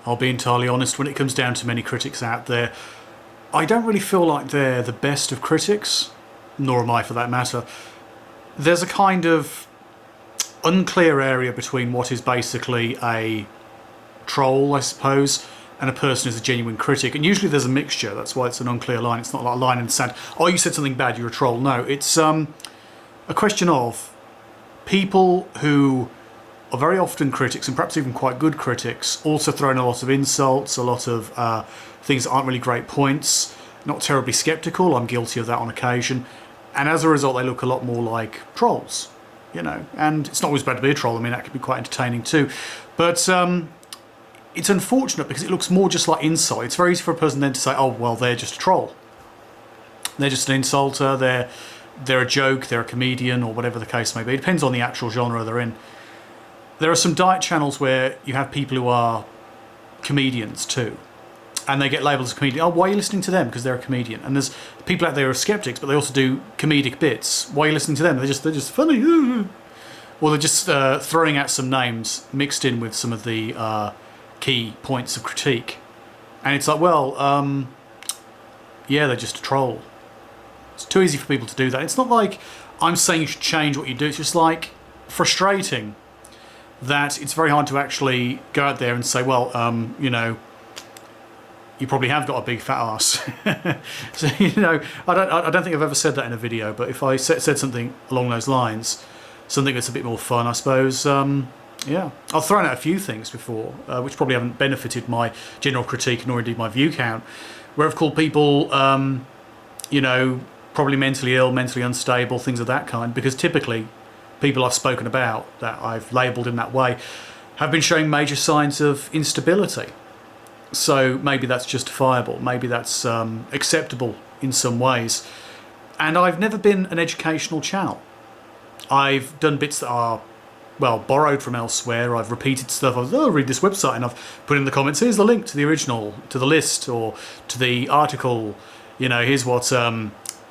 I'll be entirely honest. When it comes down to many critics out there, I don't really feel like they're the best of critics, nor am I for that matter. There's a kind of unclear area between what is basically a troll, I suppose, and a person who's a genuine critic. And usually there's a mixture. That's why it's an unclear line. It's not like a line in the sand. Oh, you said something bad, you're a troll. No, it's a question of people who are very often critics, and perhaps even quite good critics, also throw in a lot of insults, a lot of things that aren't really great points, not terribly sceptical. I'm guilty of that on occasion. And as a result, they look a lot more like trolls, you know. And it's not always bad to be a troll. I mean, that can be quite entertaining too. But it's unfortunate because it looks more just like insult. It's very easy for a person then to say, oh, well, they're just a troll. They're just an insulter. They're a joke. They're a comedian, or whatever the case may be. It depends on the actual genre they're in. There are some diet channels where you have people who are comedians too, and they get labelled as a comedian. Oh, why are you listening to them? Because they're a comedian. And there's people out there who are skeptics, but they also do comedic bits. Why are you listening to them? They're just funny. Or they're just throwing out some names mixed in with some of the key points of critique. And it's like, well, yeah, they're just a troll. It's too easy for people to do that. It's not like I'm saying you should change what you do. It's just like frustrating that it's very hard to actually go out there and say, well, you know, you probably have got a big fat ass. So, you know, I don't think I've ever said that in a video, but if I said something along those lines, something that's a bit more fun, I suppose, yeah. I've thrown out a few things before, which probably haven't benefited my general critique nor indeed my view count, where I've called people, you know, probably mentally ill, mentally unstable, things of that kind, because typically people I've spoken about that I've labelled in that way have been showing major signs of instability. So maybe that's justifiable, maybe that's acceptable in some ways. And I've never been an educational channel. I've done bits that are, well, borrowed from elsewhere. I've repeated stuff. Read this website, and I've put in the comments, here's the link to the original, to the list, or to the article, you know, here's what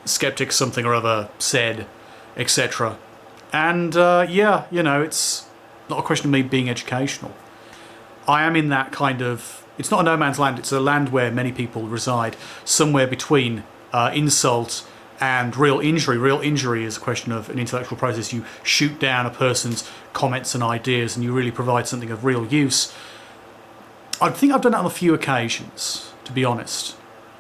Skeptics something or other said, etc. And yeah, you know, it's not a question of me being educational. I am in that kind of, it's not a no man's land, it's a land where many people reside, somewhere between insult and real injury. Real injury is a question of an intellectual process. You shoot down a person's comments and ideas and you really provide something of real use. I think I've done that on a few occasions, to be honest.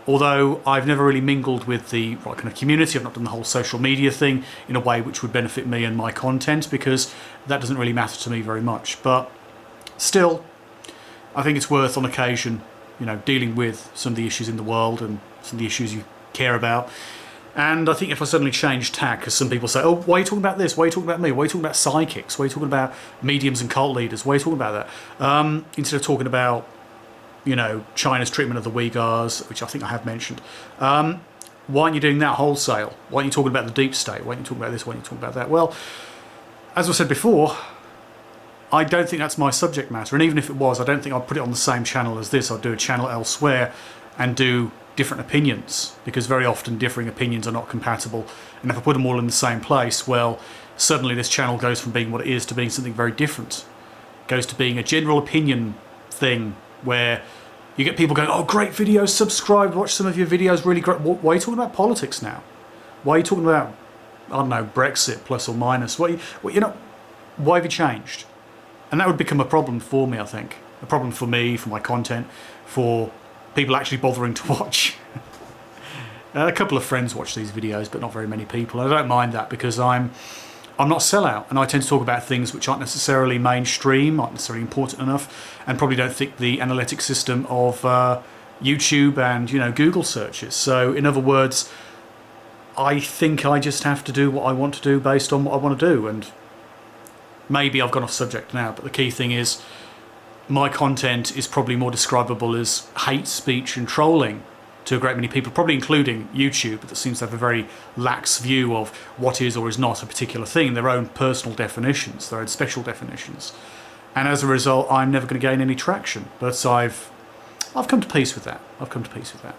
Although I've never really mingled with the right kind of community. I've not done the whole social media thing in a way which would benefit me and my content, because that doesn't really matter to me very much. But still, I think it's worth on occasion, you know, dealing with some of the issues in the world and some of the issues you care about. And I think if I suddenly change tack, because some people say, oh, why are you talking about this? Why are you talking about me? Why are you talking about psychics? Why are you talking about mediums and cult leaders? Why are you talking about that? Instead of talking about, you know, China's treatment of the Uyghurs, which I think I have mentioned. Why aren't you doing that wholesale? Why aren't you talking about the deep state? Why aren't you talking about this? Why aren't you talking about that? Well, as I said before, I don't think that's my subject matter. And even if it was, I don't think I'd put it on the same channel as this. I'd do a channel elsewhere and do different opinions, because very often differing opinions are not compatible. And if I put them all in the same place, well, suddenly this channel goes from being what it is to being something very different. It goes to being a general opinion thing, where you get people going, oh, great videos, subscribe, watch some of your videos, really great. Why are you talking about politics now? Why are you talking about, I don't know, Brexit, plus or minus? You know, why have you changed? And that would become a problem for me, I think. A problem for me, for my content, for people actually bothering to watch. A couple of friends watch these videos, but not very many people. I don't mind that, because I'm not a sellout, and I tend to talk about things which aren't necessarily mainstream, aren't necessarily important enough, and probably don't think the analytic system of YouTube and, you know, Google searches. So in other words, I think I just have to do what I want to do based on what I want to do. And maybe I've gone off subject now, but the key thing is my content is probably more describable as hate speech and trolling to a great many people, probably including YouTube, that seems to have a very lax view of what is or is not a particular thing, their own personal definitions, their own special definitions. And as a result, I'm never going to gain any traction. But I've come to peace with that. I've come to peace with that.